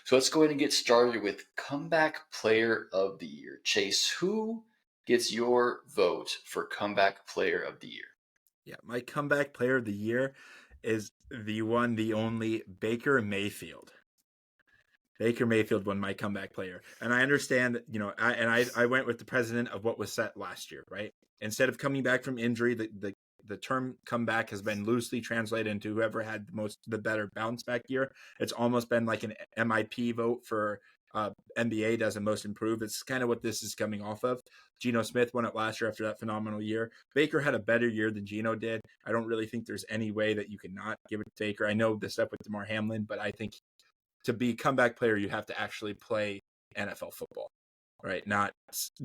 So let's go ahead and get started with Comeback Player of the Year. Chase, who gets your vote for Comeback Player of the Year? Yeah, my comeback player of the year is the one, the only Baker Mayfield. Baker Mayfield won my comeback player, and I understand that I went with the president of what was set last year, right? Instead of coming back from injury, the term comeback has been loosely translated into whoever had the better bounce back year. It's almost been like an MIP vote for NBA does a most improved. It's kind of what this is coming off of. Geno Smith won it last year after that phenomenal year. Baker had a better year than Geno did. I don't really think there's any way that you cannot give it to Baker. I know the stuff with DeMar Hamlin, but I think to be comeback player, you have to actually play NFL football, right? Not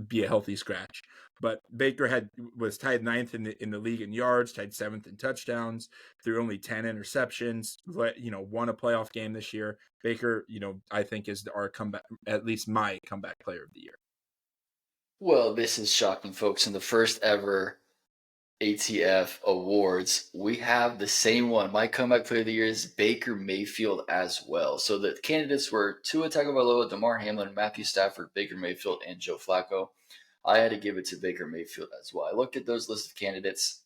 be a healthy scratch. But Baker was tied ninth in the league in yards, tied seventh in touchdowns, threw only 10 interceptions. Won a playoff game this year. Baker, I think is our comeback, at least my comeback player of the year. Well, this is shocking, folks. In the first ever ATF awards, we have the same one. My comeback player of the year is Baker Mayfield as well. So the candidates were Tua Tagovailoa, Damar Hamlin, Matthew Stafford, Baker Mayfield, and Joe Flacco. I had to give it to Baker Mayfield as well. I looked at those lists of candidates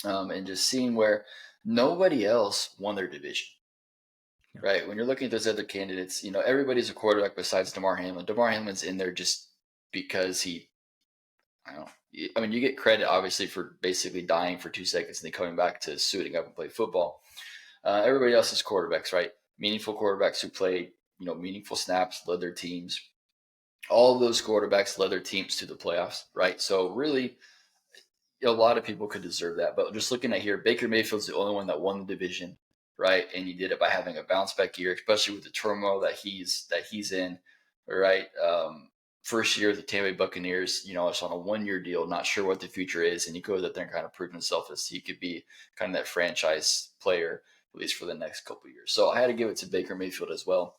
and just seeing where nobody else won their division. Yeah. Right. When you're looking at those other candidates, everybody's a quarterback besides Damar Hamlin. Damar Hamlin's in there just because I don't know. I mean, you get credit obviously for basically dying for 2 seconds and then coming back to suiting up and play football. Everybody else is quarterbacks, right? Meaningful quarterbacks who played, meaningful snaps, led their teams. All of those quarterbacks led their teams to the playoffs, right? So really, a lot of people could deserve that. But just looking at here, Baker Mayfield's the only one that won the division, right? And he did it by having a bounce back year, especially with the turmoil that he's in, right? First year of the Tampa Bay Buccaneers, it's on a 1 year deal, not sure what the future is, and he goes out there and kind of proved himself as he could be kind of that franchise player at least for the next couple of years. So I had to give it to Baker Mayfield as well.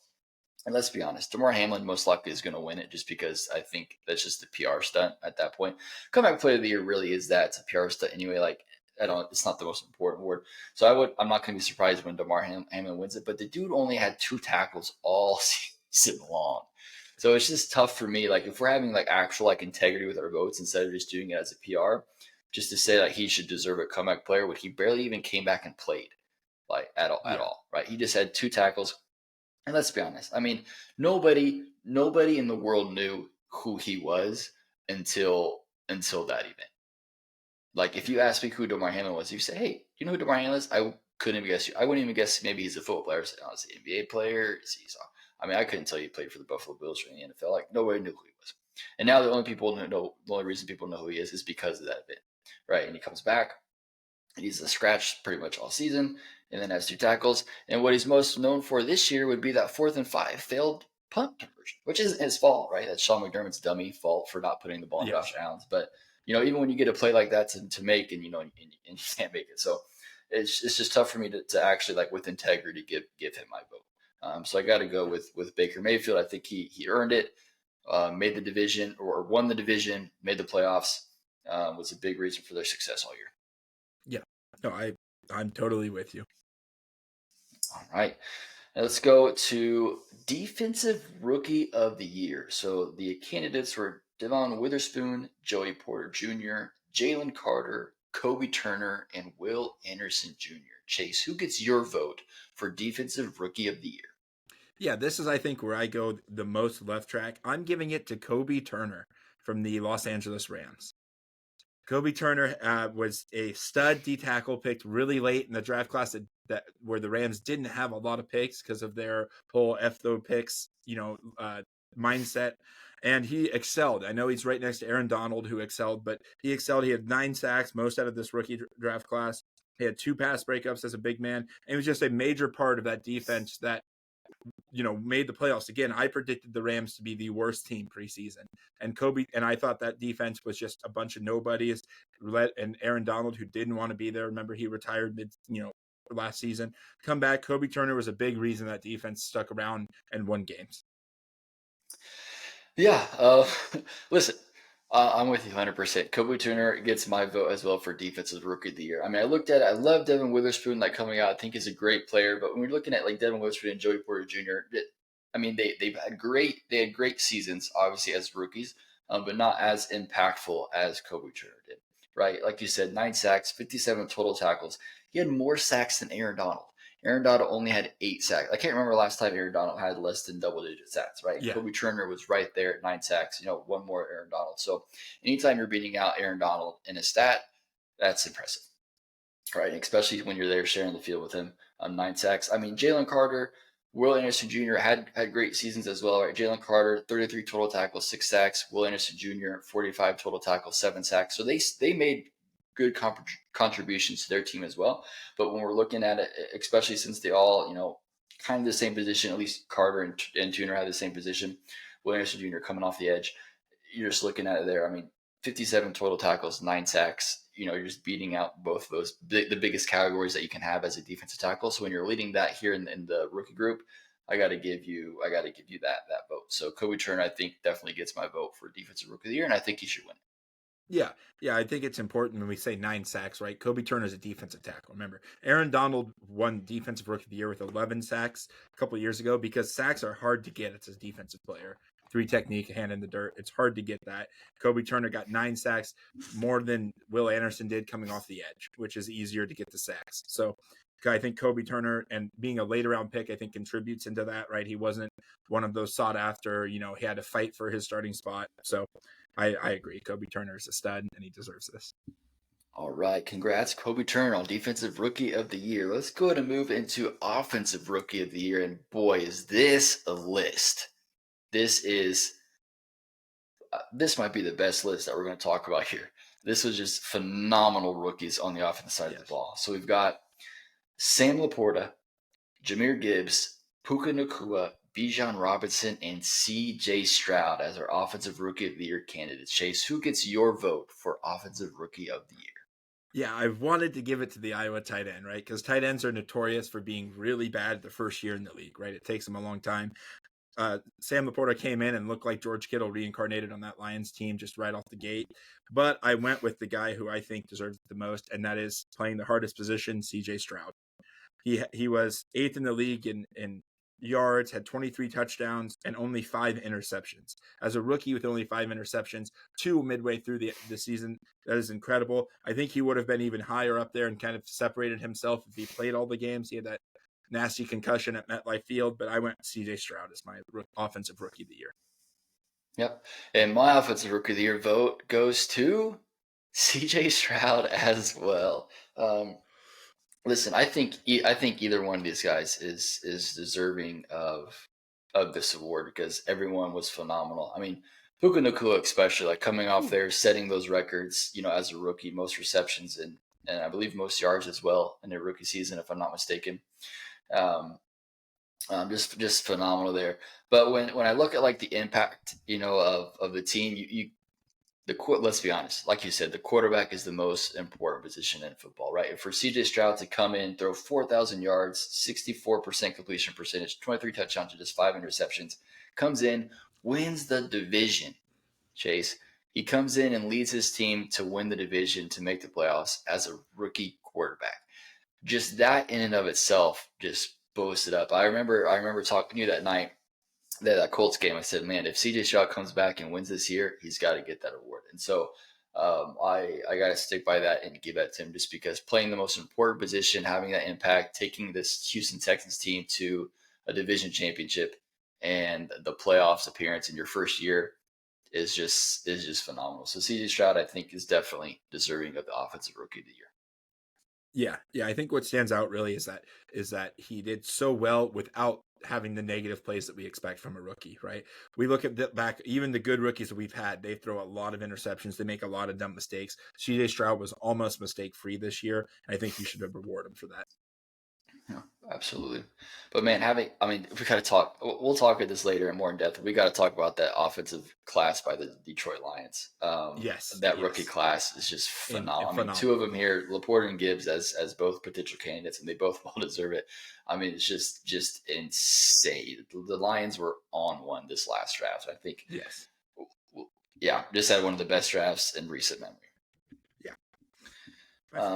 And let's be honest, Damar Hamlin most likely is going to win it just because I think that's just a PR stunt at that point. Comeback player of the year really is that. It's a PR stunt anyway. Like, I don't, it's not the most important award. So I'm not going to be surprised when Damar Hamlin wins it, but the dude only had 2 tackles all season long. So it's just tough for me. Like, if we're having like actual like integrity with our votes instead of just doing it as a PR, just to say that he should deserve a comeback player when he barely even came back and played like at Yeah. all, right? He just had 2 tackles, and let's be honest. I mean, nobody in the world knew who he was until that event. Like, if Yeah. you ask me who Damar Hamlin was, you say, "Hey, you know who Damar Hamlin is?" I couldn't even guess. I wouldn't even guess. Maybe he's a football player. I say, "Oh, is he an NBA player? Is he?" I mean, I couldn't tell you he played for the Buffalo Bills or in the NFL. Like, nobody knew who he was. And now the only reason people know who he is because of that event, right? And he comes back, he's a scratch pretty much all season, and then has 2 tackles. And what he's most known for this year would be that 4th and 5 failed punt conversion, which isn't his fault, right? That's Sean McDermott's dummy fault for not putting the ball in Yeah. Josh Allen's. But even when you get a play like that to make, and and you can't make it, so it's just tough for me to actually like with integrity give him my vote. So I got to go with Baker Mayfield. I think he earned it. Made the division or won the division, made the playoffs. Was a big reason for their success all year. Yeah. No, I'm totally with you. All right. Now let's go to Defensive Rookie of the Year. So the candidates were Devon Witherspoon, Joey Porter Jr., Jalen Carter, Kobe Turner, and Will Anderson Jr. Chase, who gets your vote for Defensive Rookie of the Year? Yeah, this is I think where I go the most left track. I'm giving it to Kobe Turner from the Los Angeles Rams. Kobe Turner was a stud D tackle picked really late in the draft class where the Rams didn't have a lot of picks because of their whole F though picks, mindset. And he excelled. I know he's right next to Aaron Donald, who excelled, but he excelled. He had 9 sacks, most out of this rookie draft class. He had 2 pass breakups as a big man. And he was just a major part of that defense that made the playoffs again. I predicted the Rams to be the worst team preseason, and I thought that defense was just a bunch of nobodies. And Aaron Donald, who didn't want to be there. Remember, he retired last season. Come back. Kobe Turner was a big reason that defense stuck around and won games. Yeah. Listen, I'm with you 100%. Kobe Turner gets my vote as well for Defensive Rookie of the Year. I mean, I looked at it. I love Devin Witherspoon, like coming out. I think he's a great player. But when we're looking at like Devin Witherspoon and Joey Porter Jr., I mean, they had great seasons, obviously as rookies, but not as impactful as Kobe Turner did. Right, like you said, 9 sacks, 57 total tackles. He had more sacks than Aaron Donald. Aaron Donald only had 8 sacks. I can't remember last time Aaron Donald had less than double-digit sacks. Right, and Yeah. Kobe Turner was right there at 9 sacks. One more Aaron Donald. So anytime you're beating out Aaron Donald in a stat, that's impressive. Right, especially when you're there sharing the field with him. 9 sacks. I mean, Jalen Carter, Will Anderson Jr. had great seasons as well. Right, Jalen Carter, 33 total tackles, 6 sacks. Will Anderson Jr. 45 total tackles, 7 sacks. So they made good contributions to their team as well. But when we're looking at it, especially since they all kind of the same position, at least Carter and Tuner have the same position. Will Anderson Jr. coming off the edge, you're just looking at it there. I mean, 57 total tackles, 9 sacks. You're just beating out both of those, the biggest categories that you can have as a defensive tackle. So when you're leading that here in the rookie group, I got to give you that vote. So Kobe Turner, I think, definitely gets my vote for defensive rookie of the year, and I think he should win. Yeah, yeah, I think it's important when we say 9 sacks, right? Kobe Turner is a defensive tackle. Remember, Aaron Donald won Defensive Rookie of the Year with 11 sacks a couple years ago because sacks are hard to get as a defensive player. 3 technique, hand in the dirt. It's hard to get that. Kobe Turner got 9 sacks, more than Will Anderson did coming off the edge, which is easier to get the sacks. So I think Kobe Turner and being a later round pick, I think contributes into that, right? He wasn't one of those sought after, he had to fight for his starting spot. So I agree. Kobe Turner is a stud, and he deserves this. All right, congrats, Kobe Turner on Defensive Rookie of the Year. Let's go ahead and move into Offensive Rookie of the Year, and boy, is this a list! This might be the best list that we're going to talk about here. This was just phenomenal rookies on the offensive side of the ball. So we've got Sam Laporta, Jahmyr Gibbs, Puka Nacua, Bijan Robinson, and C.J. Stroud as our Offensive Rookie of the Year candidates. Chase, who gets your vote for Offensive Rookie of the Year? Yeah, I've wanted to give it to the Iowa tight end, right? Because tight ends are notorious for being really bad the first year in the league, right? It takes them a long time. Sam Laporta came in and looked like George Kittle reincarnated on that Lions team just right off the gate. But I went with the guy who I think deserves it the most, and that is playing the hardest position, C.J. Stroud. He was 8th in the league in yards, had 23 touchdowns, and only 5 interceptions. As a rookie with only 5 interceptions, 2 midway through the season, that is incredible. I think he would have been even higher up there and kind of separated himself if he played all the games. He had that nasty concussion at MetLife Field, but I went C.J. Stroud as my offensive rookie of the year. Yep. And my Offensive Rookie of the Year vote goes to C.J. Stroud as well. Listen, I think either one of these guys is deserving of this award because everyone was phenomenal. I mean, Puka Nacua especially, like coming off there, setting those records, as a rookie, most receptions and I believe most yards as well in their rookie season, if I'm not mistaken. Just phenomenal there. But when I look at like the impact, of the team, let's be honest, like you said, the quarterback is the most important position in football, right? For CJ Stroud to come in, throw 4,000 yards, 64% completion percentage, 23 touchdowns, and just 5 interceptions, comes in, wins the division, Chase. He comes in and leads his team to win the division to make the playoffs as a rookie quarterback. Just that in and of itself just boosted up. I remember talking to you that night, that Colts game. I said, man, if CJ Stroud comes back and wins this year, he's got to get that award. And so I got to stick by that and give that to him just because playing the most important position, having that impact, taking this Houston Texans team to a division championship and the playoffs appearance in your first year is just phenomenal. So CJ Stroud, I think, is definitely deserving of the Offensive Rookie of the Year. Yeah. I think what stands out really is that he did so well without having the negative plays that we expect from a rookie, right? We look at back, even the good rookies that we've had, they throw a lot of interceptions, they make a lot of dumb mistakes. CJ Stroud was almost mistake free this year. And I think you should reward him for that. Yeah, absolutely. But man, we got to talk. We'll talk about this later and more in depth. We got to talk about that offensive class by the Detroit Lions. Yes, That rookie class is just phenomenal. I mean, 2 of them here, Laporta and Gibbs, as both potential candidates, and they both well deserve it. I mean, it's just insane. The Lions were on one this last draft. I think. Yes. Yeah, just had one of the best drafts in recent memory. Yeah.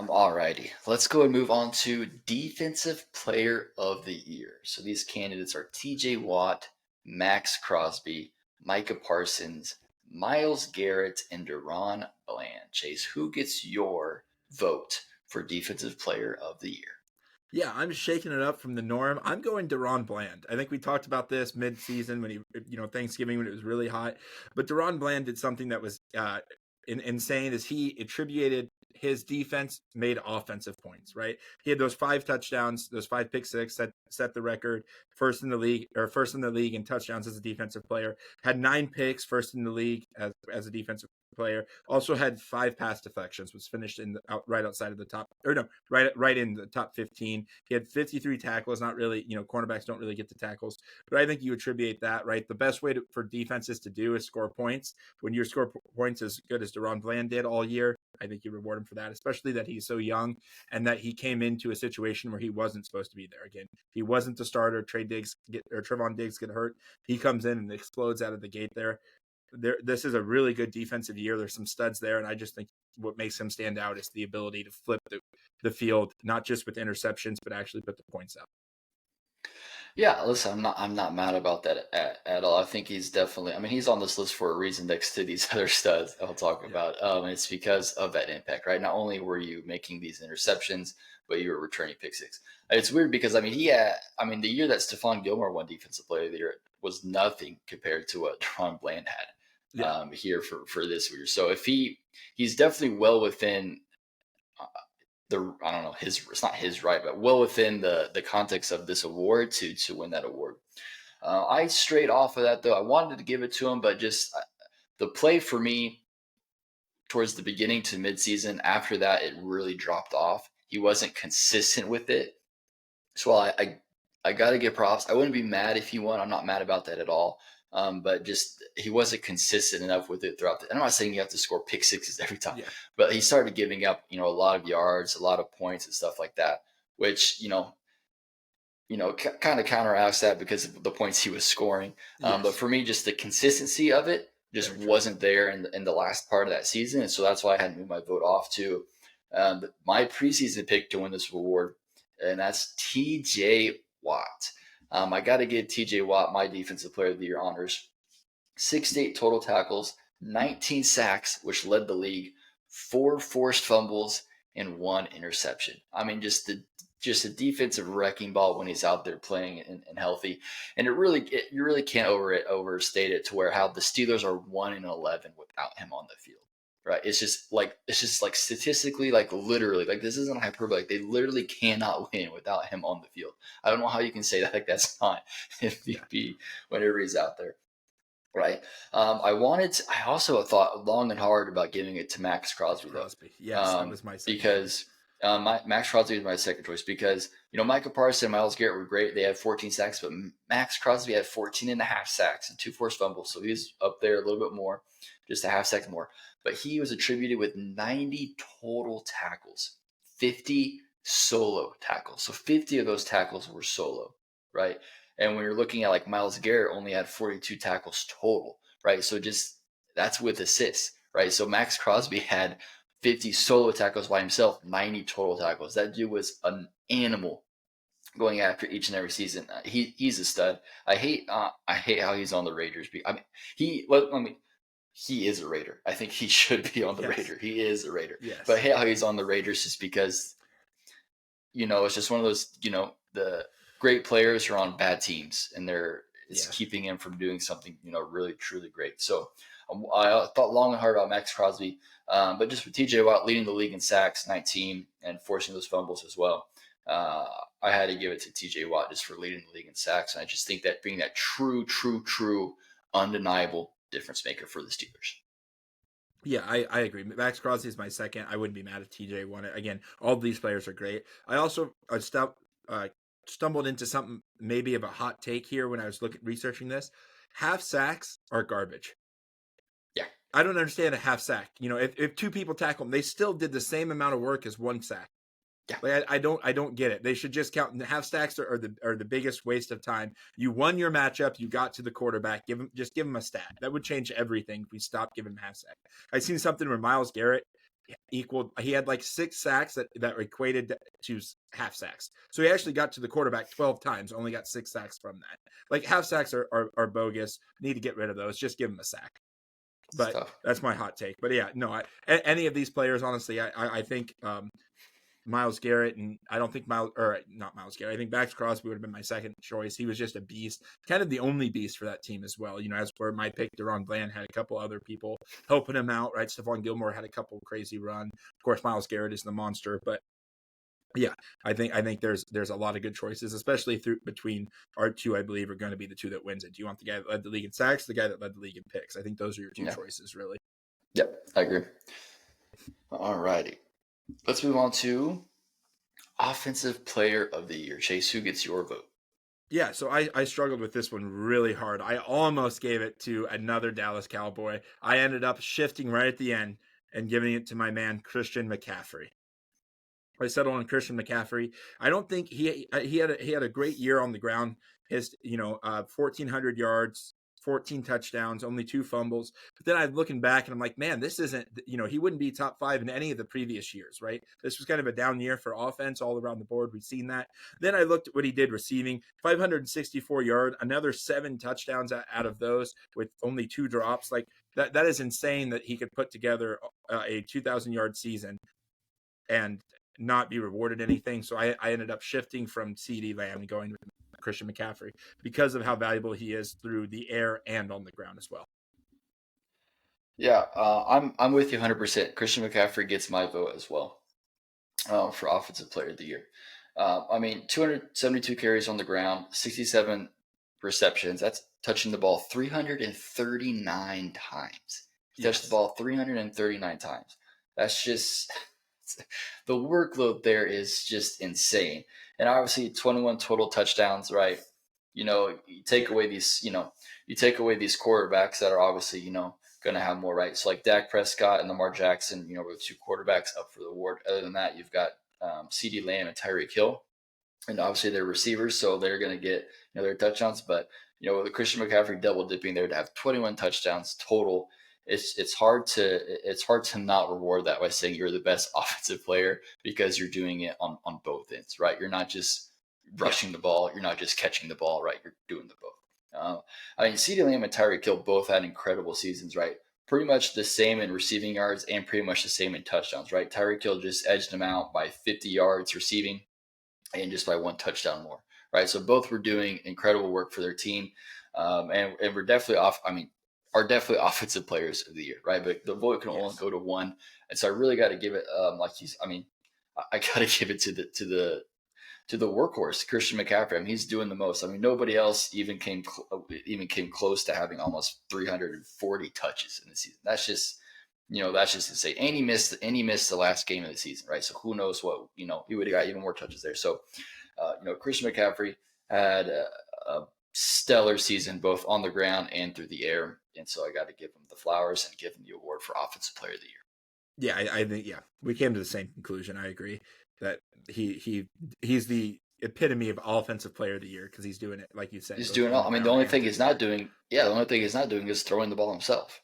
All righty. Let's go and move on to Defensive Player of the Year. So these candidates are TJ Watt, Max Crosby, Micah Parsons, Miles Garrett, and Deron Bland. Chase, who gets your vote for Defensive Player of the Year? Yeah, I'm shaking it up from the norm. I'm going Deron Bland. I think we talked about this mid-season when Thanksgiving when it was really hot. But Deron Bland did something that was insane. Is he attributed his defense made offensive points, right? He had those 5 touchdowns, those 5 pick six that set the record, first in the league in touchdowns as a defensive player. Had 9 picks, first in the league as a defensive player. Also had 5 pass deflections, was finished right outside of the top, or no, right in the top 15. He had 53 tackles. Not really, cornerbacks don't really get the tackles, but I think you attribute that, right? The best way for defenses to do is score points. When you score points as good as Deron Bland did all year, I think you reward him for that, especially that he's so young and that he came into a situation where he wasn't supposed to be there. Again, he wasn't the starter. Trevon Diggs get hurt. He comes in and explodes out of the gate there. This is a really good defensive year. There's some studs there, and I just think what makes him stand out is the ability to flip the field, not just with interceptions, but actually put the points out. Yeah, listen, I'm not mad about that at all. I think he's definitely. I mean, he's on this list for a reason next to these other studs I'll talk about. And it's because of that impact, right? Not only were you making these interceptions, but you were returning pick six. It's weird because I mean, the year that Stephon Gilmore won Defensive Player of the Year was nothing compared to what Deron Bland had here for this year. So if he's definitely well within I don't know, it's not his right, but well within the context of this award to win that award. I strayed off of that though. I wanted to give it to him, but just the play for me towards the beginning to midseason. After that, it really dropped off. He wasn't consistent with it. So I got to give props. I wouldn't be mad if he won. I'm not mad about that at all. But just he wasn't consistent enough with it throughout. I'm not saying you have to score pick sixes every time, but he started giving up, a lot of yards, a lot of points, and stuff like that, which kind of counteracts that because of the points he was scoring. But for me, just the consistency of it just wasn't there in the last part of that season, and so that's why I had to move my vote off to my preseason pick to win this award, and that's T.J. Watt. I got to give T.J. Watt my Defensive Player of the Year honors. 68 total tackles, 19 sacks, which led the league, 4 forced fumbles, and 1 interception. I mean, just a defensive wrecking ball when he's out there playing and healthy. And you really can't overstate it to where how the Steelers are 1-11 without him on the field. Right. It's just like statistically, like literally, like this isn't hyperbole. Like they literally cannot win without him on the field. I don't know how you can say that. Like that's not MVP whenever he's out there. Right. I also thought long and hard about giving it to Max Crosby though. Yes, that was my second because Max Crosby was my second choice because Micah Parsons and Myles Garrett were great. They had 14 sacks, but Max Crosby had 14 and a half sacks and 2 forced fumbles, so he's up there a little bit more, just a half second more. But he was attributed with 90 total tackles, 50 solo tackles. So 50 of those tackles were solo, right? And when you're looking at like Myles Garrett only had 42 tackles total, right? So just that's with assists, right? So Max Crosby had 50 solo tackles by himself, 90 total tackles. That dude was an animal going after each and every season. He's a stud. I hate how he's on the Raiders. He is a Raider. I think he should be on the Raider. He is a Raider. Yes. But I hate how he's on the Raiders just because, it's just one of those, the great players are on bad teams and it's keeping him from doing something, really, truly great. So I thought long and hard about Max Crosby, but just with TJ Watt leading the league in sacks, 19, and forcing those fumbles as well, I had to give it to TJ Watt just for leading the league in sacks. And I just think that being that true, undeniable difference maker for the Steelers. Yeah, I agree. Max Crosby is my second. I wouldn't be mad if TJ won it. Again, all of these players are great. I also stumbled into something maybe of a hot take here when I was researching this. Half sacks are garbage. Yeah. I don't understand a half sack. If 2 people tackle them, they still did the same amount of work as 1 sack. Yeah. Like, I don't get it. They should just count. Half sacks are the biggest waste of time. You won your matchup. You got to the quarterback. Give him a stat. That would change everything if we stopped giving him half sack. I seen something where Myles Garrett, equaled. He had like 6 sacks that equated to half sacks. So he actually got to the quarterback 12 times, only got 6 sacks from that. Like half sacks are bogus. Need to get rid of those. Just give him a sack. But Stuff. that's my hot take. But yeah, no, any of these players, honestly, I think Myles Garrett, and I don't think not Myles Garrett. I think Max Crosby would have been my second choice. He was just a beast, kind of the only beast for that team as well. You know, as for my pick, Deron Bland had a couple other people helping him out, right? Stephon Gilmore had a couple crazy run. Of course, Myles Garrett is the monster, but yeah, I think there's a lot of good choices, especially between our two. I believe are going to be the two that wins it. Do you want the guy that led the league in sacks, the guy that led the league in picks? I think those are your two choices, really. Yep, I agree. All righty. Let's move on to Offensive Player of the Year. Chase, who gets your vote? Yeah, so I struggled with this one really hard. I almost gave it to another Dallas Cowboy. I ended up shifting right at the end and giving it to my man Christian McCaffrey. I settled on Christian McCaffrey. I don't think he had a great year on the ground. His 1,400 yards, 14 touchdowns, only 2 fumbles. But then I'm looking back and I'm like, man, this isn't, he wouldn't be top 5 in any of the previous years, right? This was kind of a down year for offense all around the board. We've seen that. Then I looked at what he did receiving, 564 yards, another 7 touchdowns out of those with only 2 drops. Like that is insane that he could put together a 2,000-yard season and not be rewarded anything. So I ended up shifting from CeeDee Lamb and going with Christian McCaffrey because of how valuable he is through the air and on the ground as well. Yeah, I'm with you 100%. Christian McCaffrey gets my vote as well for Offensive Player of the Year. 272 carries on the ground, 67 receptions. That's touching the ball 339 times. He touched the ball 339 times. That's just the workload there is just insane. And obviously 21 total touchdowns, right? You take away these quarterbacks that are obviously, going to have more, right? So like Dak Prescott and Lamar Jackson, were the 2 quarterbacks up for the award. Other than that, you've got CeeDee Lamb and Tyreek Hill, and obviously they're receivers, so they're going to get their touchdowns. But with the Christian McCaffrey double dipping there to have 21 touchdowns total, it's hard to not reward that by saying you're the best offensive player because you're doing it on both ends, right? You're not just rushing the ball, you're not just catching the ball, right? You're doing the both. CeeDee Lamb and Tyreek Hill both had incredible seasons, right? Pretty much the same in receiving yards and pretty much the same in touchdowns, right? Tyreek Hill just edged him out by 50 yards receiving and just by 1 touchdown more, right? So both were doing incredible work for their team, and we're definitely are definitely offensive players of the year, right? But the vote can only go to one, and so I really got to give it, I got to give it to the workhorse, Christian McCaffrey. He's doing the most. Nobody else even came close to having almost 340 touches in the season. That's just insane. And he missed the last game of the season, right? So who knows what, he would have got even more touches there. So, Christian McCaffrey had a stellar season, both on the ground and through the air. And so I got to give him the flowers and give him the award for Offensive Player of the Year. Yeah, I think, we came to the same conclusion. I agree that he's the epitome of Offensive Player of the Year because he's doing it, like you said. He's doing all. The only thing he's not doing is throwing the ball himself.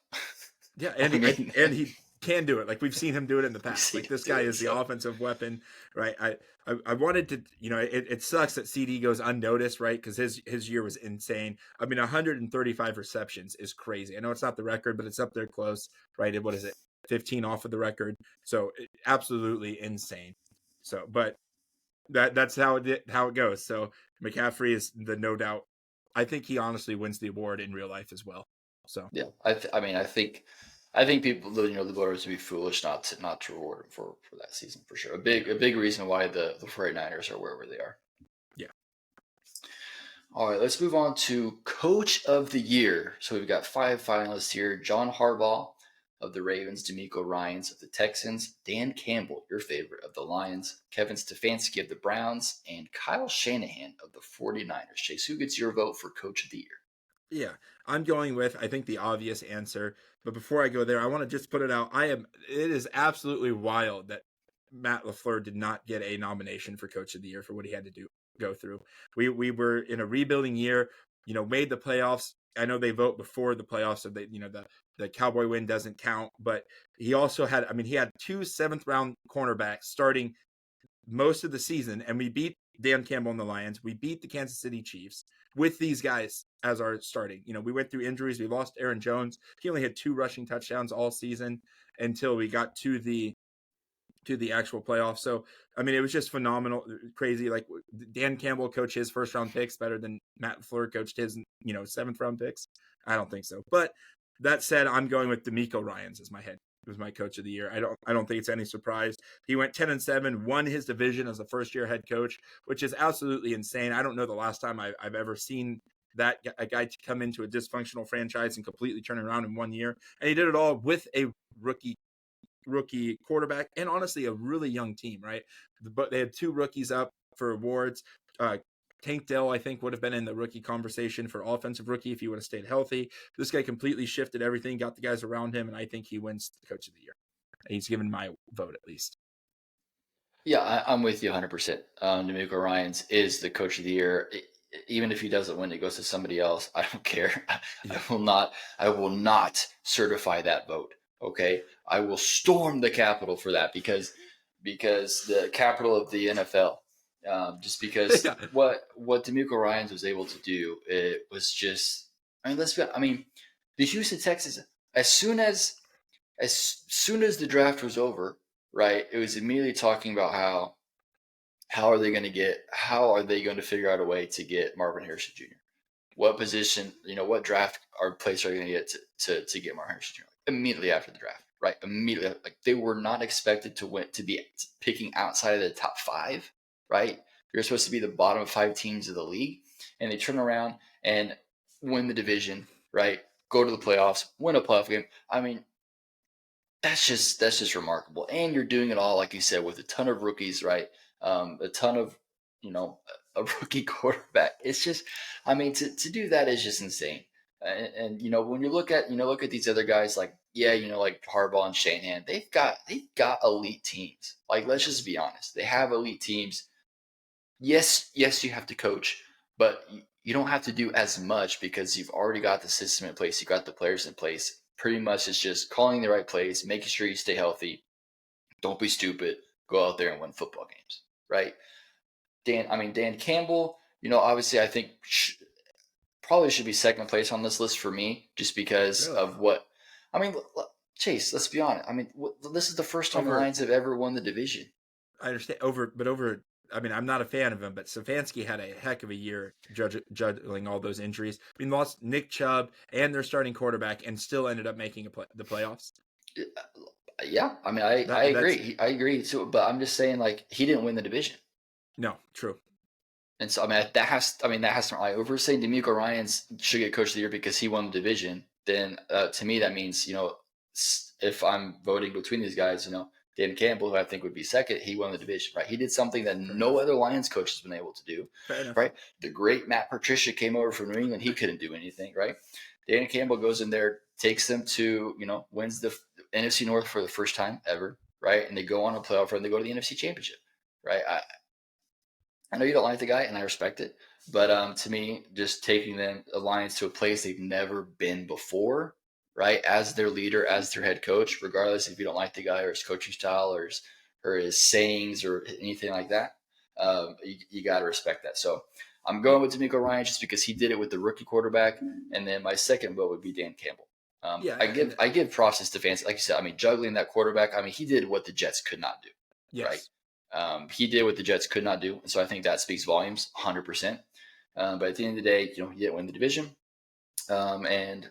Yeah, and he can do it. Like we've seen him do it in the past. Like this guy is the offensive weapon, right? I wanted to, it sucks that CD goes unnoticed, right? Because his year was insane. 135 receptions is crazy. I know it's not the record, but it's up there close, right? What is it? 15 off of the record. So absolutely insane. So, but that's how it goes. So McCaffrey is the no doubt. I think he honestly wins the award in real life as well. So yeah, I think people, the voters would be foolish not to reward him for that season for sure. A big reason why the 49ers are where they are. Yeah. All right, let's move on to Coach of the Year. So we've got 5 finalists here: John Harbaugh of the Ravens, D'Amico Ryans of the Texans, Dan Campbell, your favorite, of the Lions, Kevin Stefanski of the Browns, and Kyle Shanahan of the 49ers. Chase, who gets your vote for Coach of the Year? Yeah, I'm going with, I think, the obvious answer. But before I go there, I want to just put it out. It is absolutely wild that Matt LaFleur did not get a nomination for Coach of the Year for what he had to go through. We were in a rebuilding year, made the playoffs, I know they vote before the playoffs, so they, the Cowboy win doesn't count. But he also had, I mean, he had 2 7th-round cornerbacks starting most of the season, and we beat Dan Campbell and the Lions. We beat the Kansas City Chiefs with these guys as our starting. We went through injuries. We lost Aaron Jones. He only had 2 rushing touchdowns all season until we got to the actual playoffs. So, I mean, it was just phenomenal, crazy. Like, Dan Campbell coached his 1st-round picks better than Matt LaFleur coached his, 7th-round picks. I don't think so. But that said, I'm going with DeMeco Ryans as my head. It was my coach of the year. I don't think it's any surprise. He went 10-7, won his division as a first-year head coach, which is absolutely insane. I don't know the last time I've ever seen that a guy to come into a dysfunctional franchise and completely turn it around in 1 year. And he did it all with a rookie quarterback and honestly a really young team, right? But they had 2 rookies up for awards. Tank Dell, I think, would have been in the rookie conversation for offensive rookie if he would have stayed healthy. This guy completely shifted everything, got the guys around him, and I think he wins the coach of the year. He's given my vote at least. Yeah, I'm with you 100%. DeMeco Ryans is the coach of the year. Even if he doesn't win, it goes to somebody else. I don't care. Yeah. I will not certify that vote. Okay, I will storm the Capitol for that because the capital of the NFL. Just because Yeah. what DeMeco Ryans was able to do, it was just. I mean, the Houston Texans, as soon as the draft was over, right? It was immediately talking about how are they going to figure out a way to get Marvin Harrison Jr. What position, what draft or place are you going to get to get Marvin Harrison Jr. Immediately after the draft, right? Immediately, like they were not expected to be picking outside of the top 5, right? You're supposed to be the bottom 5 teams of the league, and they turn around and win the division, right? Go to the playoffs, win a playoff game. I mean, that's just remarkable. And you're doing it all, like you said, with a ton of rookies, right? A ton of, a rookie quarterback. It's just, I mean, to do that is just insane. And when you look at these other guys, like like Harbaugh and Shanahan, they've got elite teams. Like, let's just be honest, they have elite teams. Yes, you have to coach, but you don't have to do as much because you've already got the system in place. You've got the players in place. Pretty much it's just calling the right plays, making sure you stay healthy. Don't be stupid. Go out there and win football games, right? Dan Campbell, obviously I think probably should be second place on this list for me just because Really? of what, I mean, Chase, let's be honest. I mean, this is the first time the Over, Lions have ever won the division. I understand. Over. I mean, I'm not a fan of him, but Stefanski had a heck of a year juggling all those injuries. I mean, lost Nick Chubb and their starting quarterback, and still ended up making the playoffs. Yeah, I mean, I That's agree. I agree. So, but I'm just saying, like, he didn't win the division, no true. and so that has to. I over saying DeMeco Ryans should get coach of the year because he won the division. Then to me, that means if I'm voting between these guys, Dan Campbell, who I think would be second, he won the division, right? He did something that Fair no enough. other Lions coach has been able to do, Fair enough. right? The great Matt Patricia came over from New England. He couldn't do anything, right? Dan Campbell goes in there, takes them to, wins the NFC North for the first time ever, right? And they go on a playoff run. They go to the NFC Championship, right? I know you don't like the guy, and I respect it, but to me, just taking the Lions to a place they've never been before, right? As their leader, as their head coach, regardless if you don't like the guy or his coaching style or his sayings or anything like that, you got to respect that. So I'm going with DeMeco Ryan just because he did it with the rookie quarterback, and then my second vote would be Dan Campbell. Yeah, I and give I give process to Stefanski, like you said. I mean, juggling that quarterback. I mean, he did what the Jets could not do, right? yes, He did what the Jets could not do, and so I think that speaks volumes, 100%. But at the end of the day, he didn't win the division, and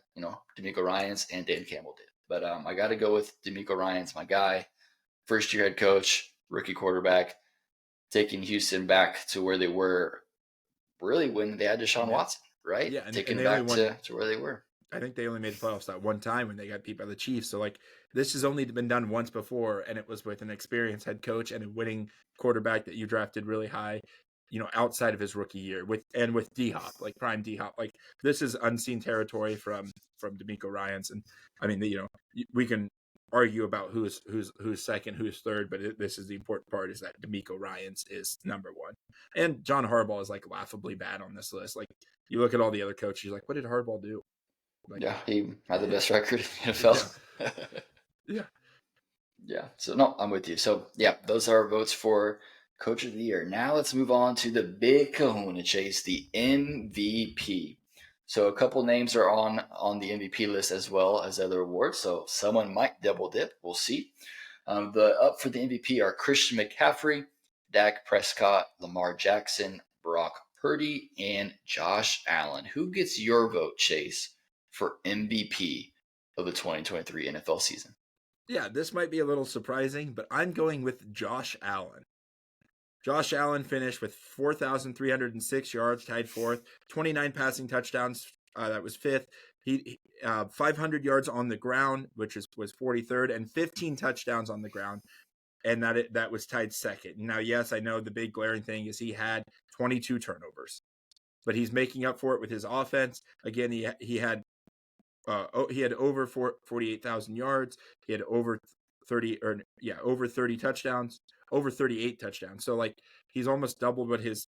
DeMeco Ryans and Dan Campbell did. But I got to go with DeMeco Ryans, my guy, first year head coach, rookie quarterback, taking Houston back to where they were, really when they had Deshaun yeah, Watson, right? yeah, and Taking them they only back won. to where they were. I think they only made the playoffs that one time when they got beat by the Chiefs. So like this has only been done once before, and it was with an experienced head coach and a winning quarterback that you drafted really high. Outside of his rookie year with D Hop, like prime D Hop, like this is unseen territory from DeMeco Ryans, and I mean, we can argue about who's second, who's third, but this is the important part is that DeMeco Ryans is number one, and John Harbaugh is like laughably bad on this list. Like you look at all the other coaches, like what did Harbaugh do? Like, Yeah, he had the yeah, best record in the yeah, NFL. yeah, Yeah. So no, I'm with you. So yeah, those are our votes for Coach of the Year. Now let's move on to the big Kahuna Chase, the MVP. So a couple names are on the MVP list as well as other awards. So someone might double dip. We'll see. The up for the MVP are Christian McCaffrey, Dak Prescott, Lamar Jackson, Brock Purdy, and Josh Allen. Who gets your vote, Chase, for MVP of the 2023 NFL season? yeah. This might be a little surprising, but I'm going with Josh Allen. Josh Allen finished with 4,306 yards, tied fourth, 29 passing touchdowns. That was fifth. He 500 yards on the ground, which was 43rd, and 15 touchdowns on the ground, and that was tied second. Now, yes, I know the big glaring thing is he had 22 turnovers, but he's making up for it with his offense. Again, he had over 48,000 yards. He had over 30 touchdowns, over 38 touchdowns. So like he's almost doubled what his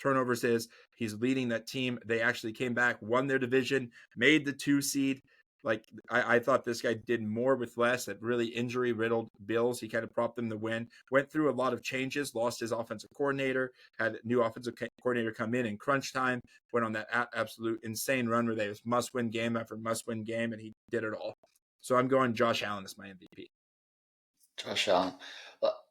turnovers is. He's leading that team. They actually came back, won their division, made the 2 seed. Like I thought this guy did more with less at really injury riddled Bills. He kind of propped them to win. Went through a lot of changes, lost his offensive coordinator, had a new offensive coordinator come in crunch time, went on that absolute insane run where they was must win game after must win game, and he did it all. So I'm going Josh Allen as my MVP. Josh Allen.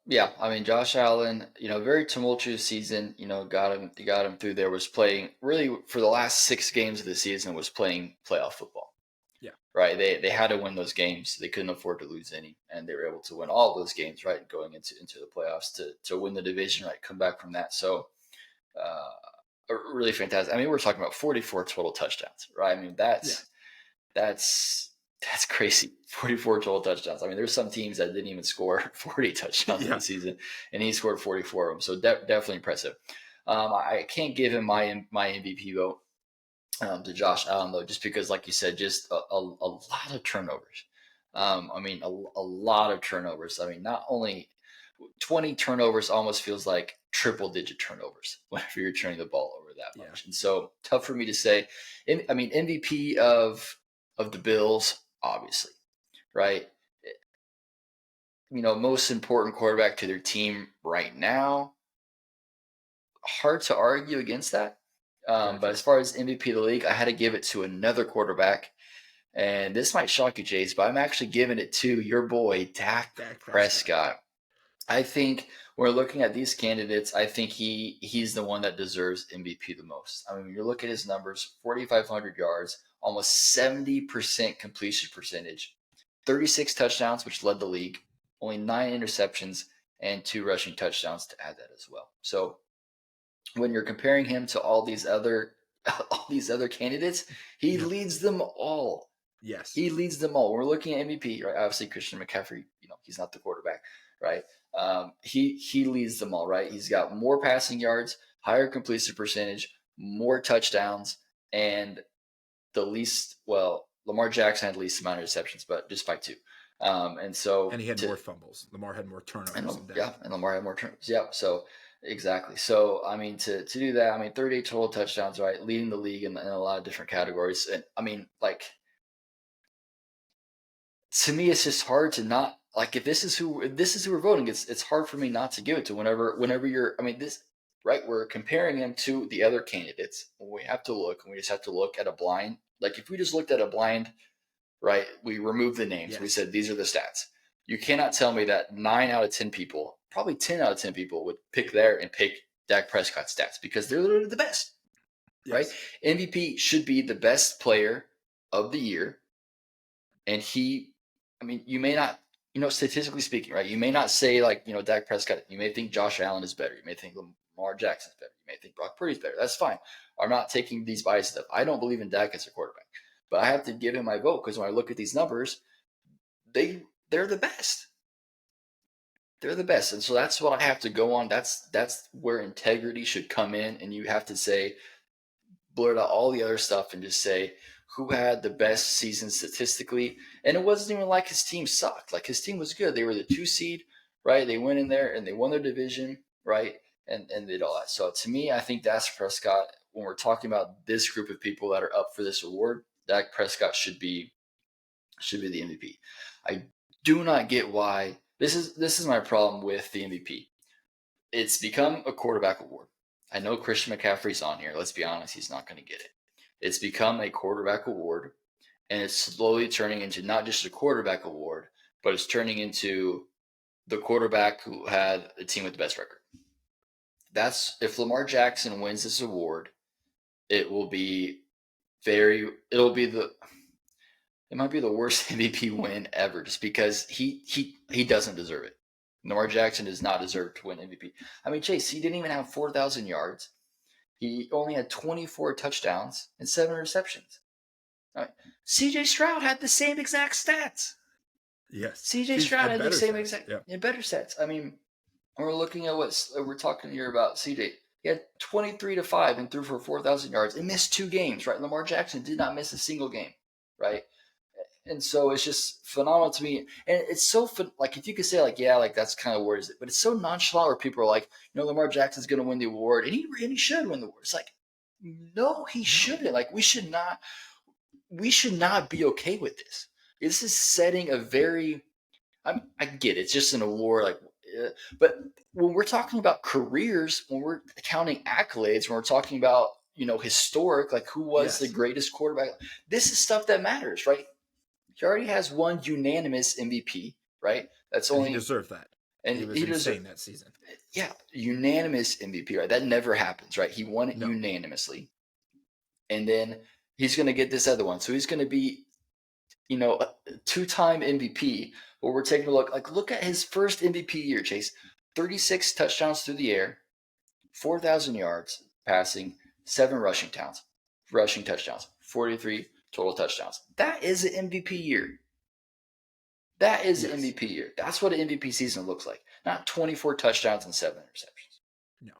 Yeah, I mean Josh Allen, very tumultuous season, got him through there, was playing really for the last 6 games of the season was playing playoff football. Yeah. Right. They had to win those games. They couldn't afford to lose any. And they were able to win all those games, right, going into the playoffs to win the division, right, come back from that. So really fantastic. I mean, we're talking about 44 total touchdowns, right? I mean, Yeah. that's crazy. 44 total touchdowns. I mean, there's some teams that didn't even score 40 touchdowns in Yeah. the season, and he scored 44 of them. So definitely impressive. I can't give him my MVP vote to Josh Allen though, just because, like you said, just a lot of turnovers. I mean, a lot of turnovers. I mean, not only 20 turnovers almost feels like triple digit turnovers whenever you're turning the ball over that Yeah. much. And so tough for me to say. I mean, MVP of the Bills, obviously, right? Most important quarterback to their team right now. Hard to argue against that. But Gotcha. as far as MVP of the league, I had to give it to another quarterback. And this might shock you, Jace, but I'm actually giving it to your boy, Dak Dak Prescott. Prescott. I think when we're looking at these candidates, I think he's the one that deserves MVP the most. I mean, when you look at his numbers, 4,500 yards, almost 70% completion percentage, 36 touchdowns, which led the league, only 9 interceptions, and 2 rushing touchdowns to add that as well. So when you're comparing him to all these other all these other candidates, he Yeah. leads them all. Yes. He leads them all. We're looking at MVP, right? Obviously, Christian McCaffrey, he's not the quarterback, right? He leads them all, right? He's got more passing yards, higher completion percentage, more touchdowns, and the least. Well, Lamar Jackson had the least amount of receptions, but just by 2. And so And he had to more fumbles. Lamar had more and turnovers than Dak. yeah, and Lamar had more turnovers. Yep. So exactly. So I mean, to do that, I mean, 38 total touchdowns, right? Leading the league in a lot of different categories, and I mean, like to me, it's just hard to not like if this is who we're voting. It's hard for me not to give it to whenever you're. I mean, this right. We're comparing him to the other candidates. We have to look, and we just have to look at a blind. Like if we just looked at a blind, right? We removed the names. We Yes. said these are the stats. You cannot tell me that 9 out of 10 people, probably 10 out of 10 people, would pick there and pick Dak Prescott stats because they're literally the best, right? Yes. MVP should be the best player of the year, and I mean, you may not, statistically speaking, right? You may not say like, Dak Prescott. You may think Josh Allen is better. You may think Lamar Jackson's better. You may think Brock Purdy's better. That's fine. I'm not taking these biases up. I don't believe in Dak as a quarterback, but I have to give him my vote because when I look at these numbers, they're the best. They're the best, and so that's what I have to go on. That's where integrity should come in, and you have to say, blurt out all the other stuff and just say who had the best season statistically. And it wasn't even like his team sucked. Like his team was good. They were the 2 seed, right? They went in there and they won their division, right? And did all that. So to me, I think Dak Prescott when we're talking about this group of people that are up for this award, Dak Prescott should be the MVP. I do not get why this is my problem with the MVP. It's become a quarterback award. I know Christian McCaffrey's on here. Let's be honest, he's not going to get it. It's become a quarterback award, and it's slowly turning into not just a quarterback award, but it's turning into the quarterback who had a team with the best record. That's if Lamar Jackson wins this award, it will be it'll be it might be the worst MVP win ever, just because he doesn't deserve it. Lamar Jackson does not deserve to win MVP. I mean, Chase, he didn't even have 4,000 yards. He only had 24 touchdowns and 7 receptions. CJ Stroud had the same exact stats. Yes. CJ Stroud had the same stats. exact Yeah. better stats. I mean, we're looking at what we're talking here about CJ. He had 23-5 and threw for 4,000 yards and missed 2 games, right? Lamar Jackson did not miss a single game, right? And so it's just phenomenal to me. And it's so like, if you could say like, yeah, like that's kind of where is it, but it's so nonchalant where people are like, Lamar Jackson's going to win the award, and he should win the award. It's like, no, he shouldn't. Like, we should not be okay with this. This is setting a very, I get it, it's just an award, like, but when we're talking about careers, when we're counting accolades, when we're talking about historic, like who was the greatest quarterback, this is stuff that matters, right? He already has one unanimous MVP, right? That's only he deserved that, and he was insane that season. Yeah, unanimous MVP, right? That never happens, right? He won it unanimously, and then he's going to get this other one, so he's going to be, a 2-time MVP. But we're taking a look at his first MVP year, Chase. 36 touchdowns through the air, 4,000 yards passing, 7 rushing touchdowns, 43 total touchdowns. That is an MVP year. That is an MVP year. That's what an MVP season looks like. Not 24 touchdowns and 7 interceptions. No.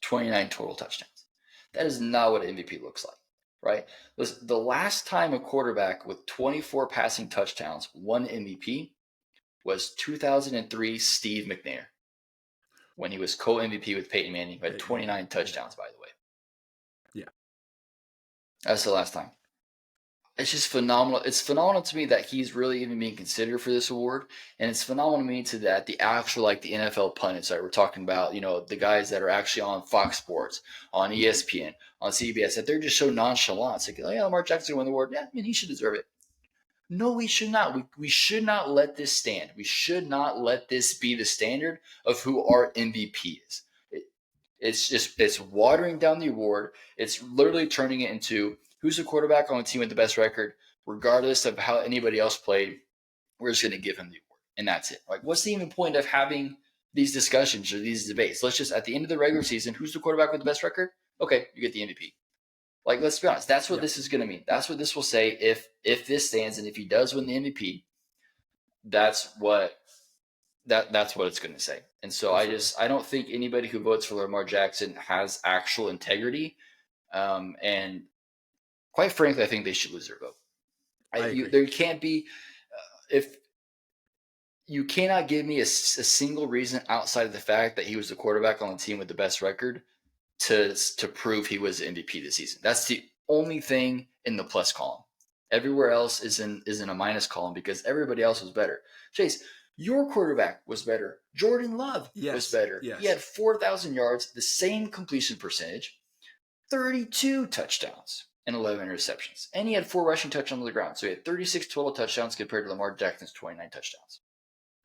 29 total touchdowns. That is not what an MVP looks like, right? Listen, the last time a quarterback with 24 passing touchdowns won MVP was 2003 Steve McNair, when he was co-MVP with Peyton Manning, who had 29 touchdowns, by the way. Yeah. That's the last time. It's just phenomenal. It's phenomenal to me that he's really even being considered for this award. And it's phenomenal to me that the actual, like the NFL pundits, right, we're talking about, the guys that are actually on Fox Sports, on ESPN, on CBS, that they're just so nonchalant. It's like, oh, yeah, Lamar Jackson won the award. Yeah, I mean, he should deserve it. No, we should not. We should not let this stand. We should not let this be the standard of who our MVP is. It's watering down the award. It's literally turning it into who's the quarterback on the team with the best record, regardless of how anybody else played. We're just going to give him the award, and that's it. Like, what's the even point of having these discussions or these debates? Let's just, at the end of the regular season, who's the quarterback with the best record? Okay, you get the MVP. Like, let's be honest. That's what this is going to mean. That's what this will say if this stands, and if he does win the MVP, that's what it's going to say. And so I don't think anybody who votes for Lamar Jackson has actual integrity, and quite frankly, I think they should lose their vote. There can't be if you cannot give me a single reason outside of the fact that he was the quarterback on the team with the best record to prove he was the MVP this season. That's the only thing in the plus column. Everywhere else is in a minus column because everybody else was better. Chase, your quarterback was better. Jordan Love was better. Yes. He had 4,000 yards, the same completion percentage, 32 touchdowns, and 11 interceptions. And he had 4 rushing touchdowns on the ground. So he had 36 total touchdowns compared to Lamar Jackson's 29 touchdowns.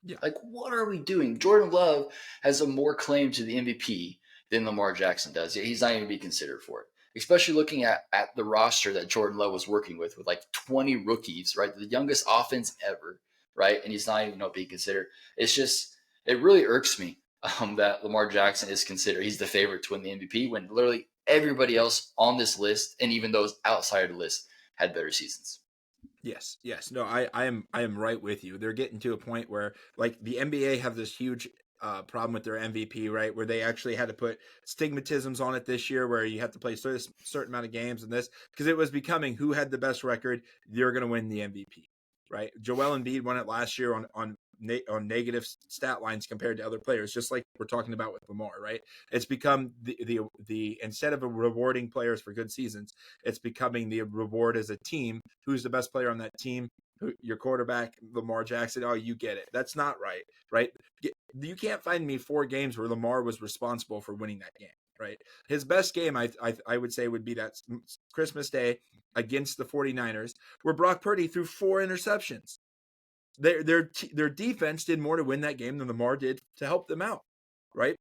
Yeah. Like, what are we doing? Jordan Love has a more claim to the MVP than Lamar Jackson does. He's not even be considered for it. Especially looking at the roster that Jordan Love was working with like 20 rookies, right? The youngest offense ever, right? And he's not even being considered. It's just, it really irks me that Lamar Jackson is considered, he's the favorite to win the MVP when literally everybody else on this list, and even those outside of the list, had better seasons. Yes. No, I am right with you. They're getting to a point where, like, the NBA have this huge problem with their MVP, right? Where they actually had to put stigmatisms on it this year, where you have to play a certain amount of games and this, because it was becoming who had the best record, you're going to win the MVP, right? Joel Embiid won it last year on on negative stat lines compared to other players, just like we're talking about with Lamar, right? It's become the instead of rewarding players for good seasons, it's becoming the reward as a team. Who's the best player on that team? Your quarterback, Lamar Jackson. Oh, you get it. That's not right, right? You can't find me 4 games where Lamar was responsible for winning that game, right? His best game, I would say, would be that Christmas Day against the 49ers, where Brock Purdy threw 4 interceptions. Their defense did more to win that game than Lamar did to help them out, right?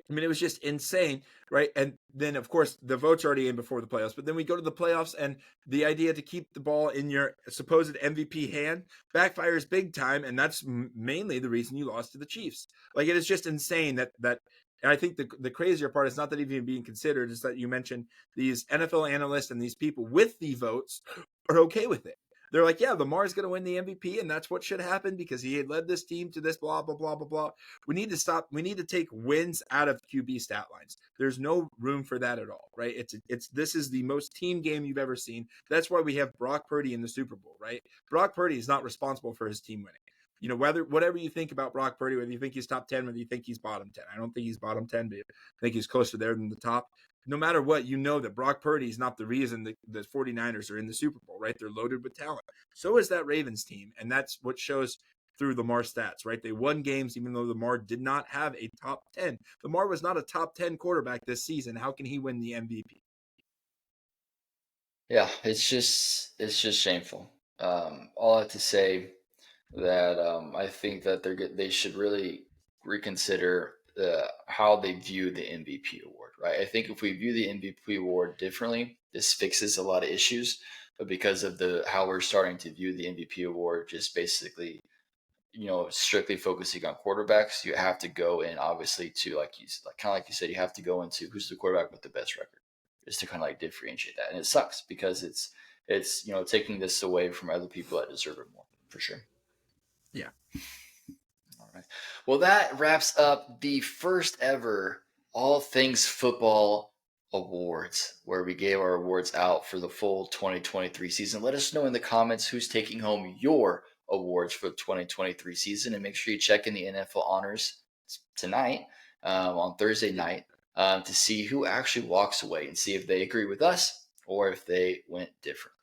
I mean, it was just insane, right? And then, of course, the vote's already in before the playoffs. But then we go to the playoffs, and the idea to keep the ball in your supposed MVP hand backfires big time, and that's mainly the reason you lost to the Chiefs. Like, it is just insane that. And I think the crazier part is not that even being considered, is that you mentioned these NFL analysts and these people with the votes are okay with it. They're like, yeah, Lamar's going to win the MVP, and that's what should happen because he had led this team to this blah, blah, blah, blah, blah. We need to stop. We need to take wins out of QB stat lines. There's no room for that at all, right? This is the most team game you've ever seen. That's why we have Brock Purdy in the Super Bowl, right? Brock Purdy is not responsible for his team winning. You know, whatever you think about Brock Purdy, whether you think he's top 10, whether you think he's bottom 10. I don't think he's bottom 10, but I think he's closer there than the top. No matter what, you know that Brock Purdy is not the reason the 49ers are in the Super Bowl, right? They're loaded with talent. So is that Ravens team. And that's what shows through Lamar stats, right? They won games even though Lamar did not have a top 10. Lamar was not a top 10 quarterback this season. How can he win the MVP? Yeah, it's just shameful. All I have to say that I think that they should really reconsider how they view the MVP award. Right, I think if we view the MVP award differently, this fixes a lot of issues. But because of the how we're starting to view the MVP award, just basically strictly focusing on quarterbacks, you have to go in obviously to like kind of like you said, you have to go into who's the quarterback with the best record, just to kind of like differentiate that. And it sucks because it's taking this away from other people that deserve it more for sure. Yeah. All right. Well, that wraps up the first ever All Things Football Awards, where we gave our awards out for the full 2023 season. Let us know in the comments who's taking home your awards for the 2023 season, and make sure you check in the NFL Honors tonight on Thursday night to see who actually walks away and see if they agree with us or if they went different.